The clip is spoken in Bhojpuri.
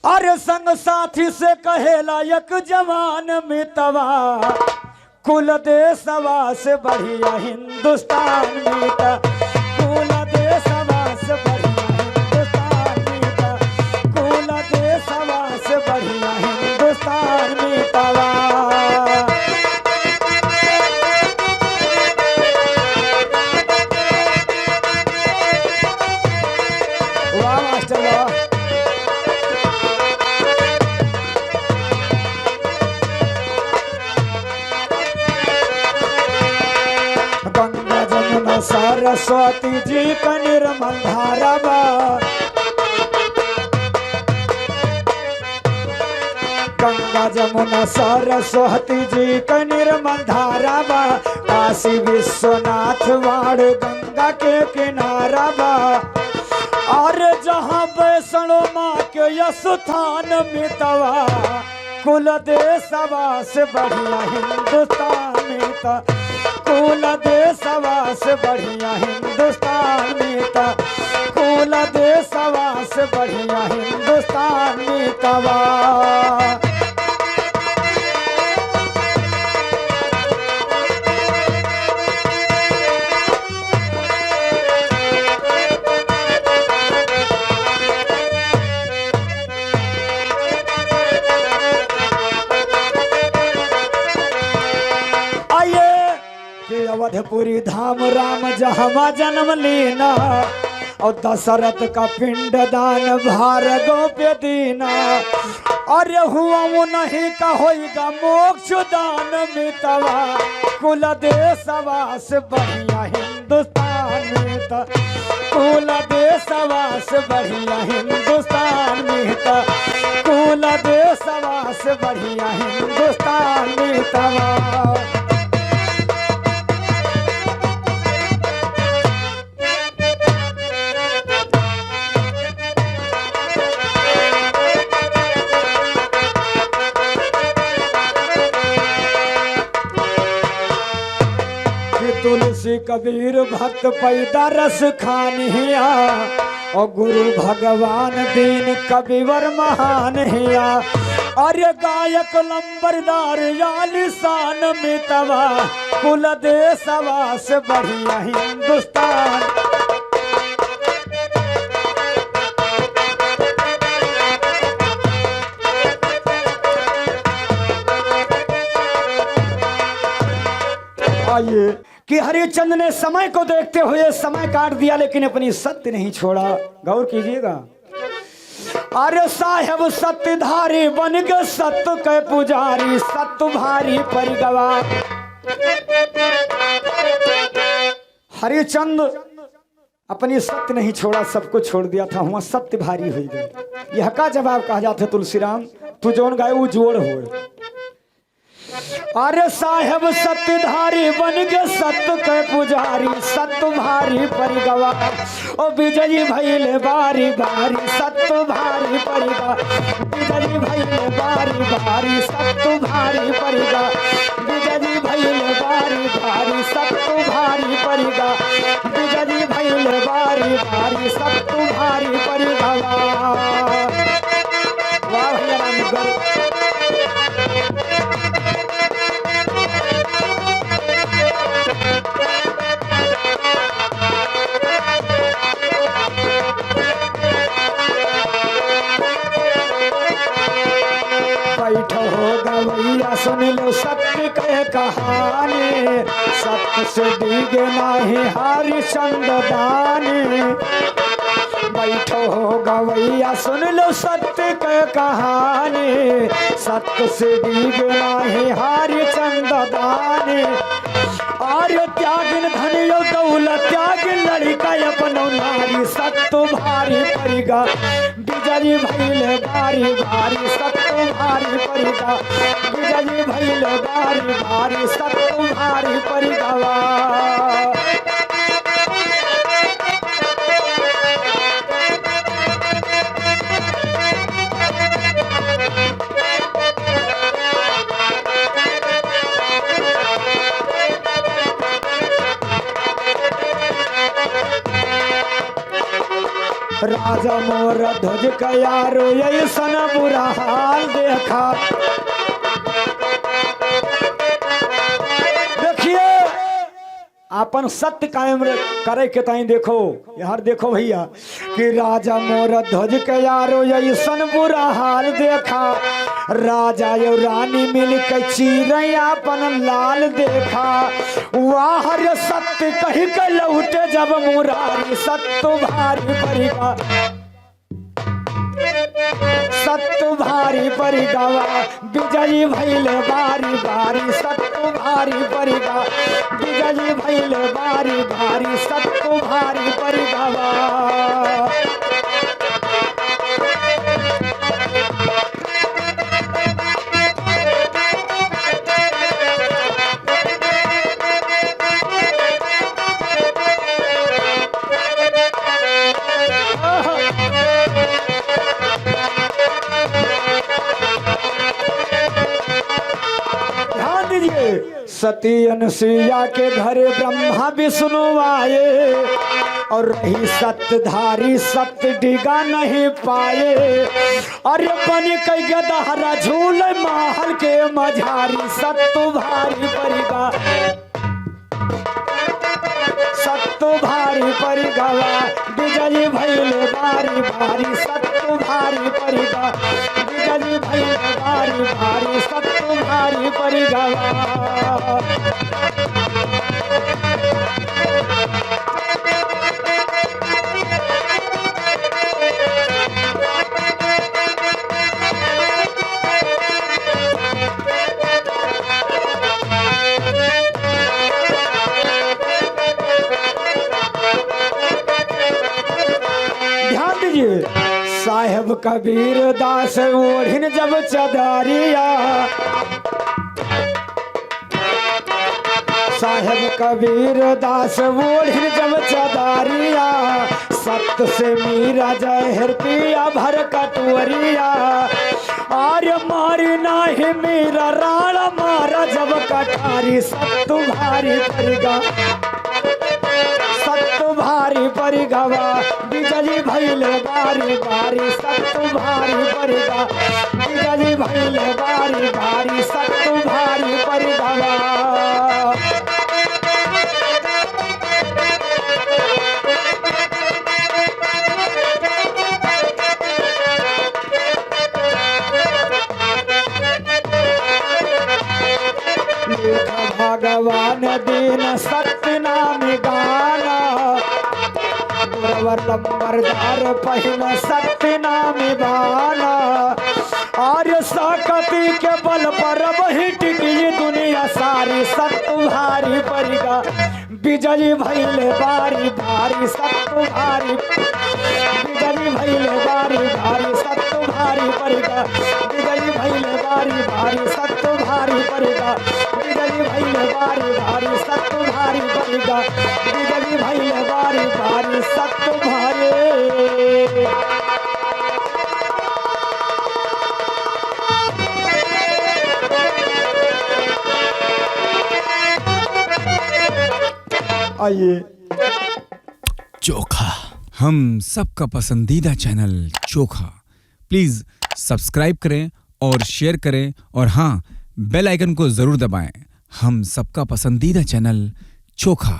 अरे संग साथी से कहेला एक जवान मितवा, कुल देशवा से बढ़िया हिंदुस्तान मीता, कुल देशवा से बढ़िया हिंदुस्तान मीता, कुल देशवा से बढ़िया हिंदुस्तान मीतवा। वाह मास्टर वाह। गंगा जमुना सरस्वती जी का निर्मल धारा बा, गंगा जमुना सरस्वती जी का निर्मल धारा बा, काशी विश्वनाथ वाड़ गंगा के किनारा बा। और जहाँ वैष्णो माँ के स्थान मितवा, कुल देशवा से बढ़िया हिंदुस्तान मीता, कुल देशवा से बढ़िया हिंदुस्तान मीता, कुल देशवा से बढ़िया हिंदुस्तान मीतवा। अवधपुरी धाम राम जहाँ जन्म लीना, और दशरथ का पिंड दान भार गोप्य दीना। अरे हुआ वो नहीं का होगा मोक्ष दान मितवा, कुल देशवा से बढ़िया हिंदुस्तान मीता, कुल देशवा से बढ़िया हिंदुस्तान मीता, कुल देशवा से बढ़िया हिंदुस्तान मीतवा। तुलसी कबीर भक्त पैदा रस खानिया, और गुरु भगवान दीन कविवर महान हिया। अरे गायक लंबरदार आलिशान मितवा, कुल देशवा से बढ़िया हिंदुस्तान। आइए कि हरिश्चंद्र ने समय को देखते हुए समय काट दिया, लेकिन अपनी सत्य नहीं छोड़ा। गौर कीजिएगा। अरे साहेब सत्यधारी बन के सत्य के पुजारी, सत्य भारी परिगवा। हरिश्चंद्र अपनी सत्य नहीं छोड़ा, सबको छोड़ दिया था, वहां सत्य भारी हो गई। यह का जवाब कहा जाता है तुलसीराम, तू जोन गाय वो जोड़ हो। अरे साहेब सत्यधारी बन के सत्य के पुजारी, सत्य भारी परिगवा। ओ विजयी भइले बारी बारी, सत्य भारी परिगा। विजयी भइले बारी बारी, सत्य भारी परिगा। विजयी भइले बारी बारी, सत्य भारी परिगा। विजयी भइले बारी बारी, सत्य भारी परिगा। वाह भैया रामगढ़। बैठो हो गवैया सुन लो सत्य के कहानी, सत्य से डीगे नाही हरिश्चंद्र दानी। बैठो हो गवैया सुन लो सत्य के कहानी, सत्य से डीगे नाही हरिश्चंद्र दानी। और त्यागिन धनियो दौलत त्यागिन लड़का अपनो नारी, सत्य भारी परिगा। विजयी भइले बारी बारी, सत्य भारी परिगा। विजयी भइले बारी बारी, सत्य भारी परिगवा। राजा मोर ध्वज का यारो ऐसन बुरा हाल देखा। देखिए अपन सत्य कायम करे के ताई देखो यार, देखो भैया कि राजा मोर ध्वज के यारो ऐसन बुरा हाल देखा। राजा यो रानी मिल के चीरैया अपन लाल देखा। वाह रे सत्य कही के लौटे जब मुरारी, सत्य भारी पड़ेगा, सत्य भारी पड़ेगा। विजयी भैल बारी बारी, सत्य भारी पड़ेगा। विजयी भैल बारी बारी, सत्य भारी पड़ेगा। सती अनुसुईया के घरे ब्रह्मा विष्णु आए, और रही सत्यधारी सत्य डिगा नहीं पाए। अरे बन के गदहरा झूल महल के मझारी, सत्य भारी पड़ेगा, सत्य भारी पड़ेगा। विजयी भैल बारी बारी, सत्य भारी पड़ेगा। विजयी भैल बारी बारी, सत्य भारी पड़ेगा। साहेब कबीर दास ओढ़िन जब चदारिया, साहेब कबीर दास ओढ़िन जब चदारिया। सत्य से मीरा जहर पिया भर कटोरिया। आर्य मारी नाही मीरा राणा मारा जब कटारी, सत्य भारी पड़ेगा, सत्य भारी पड़ेगा। विजयी भैल बारी बारी, सत्य भारी पड़ेगा। विजयी भैल बारी बारी, सत्य भारी पड़ेगा। भगवान दीन सत्य नाम गाना, लंबरदार पहिन सत्य नाम बाना। आर्य सकती के बल पर वही टिकी दुनिया सारी, सत्य भारी पड़ेगा। विजयी भैल बारी बारी, सत्य भारी। विजयी भैल बारी बारी, सत्य भारी पड़ेगा। विजयी भैल बारी बारी, सत्य भारी पड़ेगा। विजयी भैल बारी बारी, सत्य भारी पड़ेगा। विजयी भैल बारी बारी, सत्य भारी। आइए चोखा, हम सबका पसंदीदा चैनल चोखा, प्लीज सब्सक्राइब करें और शेयर करें, और हाँ, बेल आइकन को जरूर दबाएं। हम सबका पसंदीदा चैनल चोखा।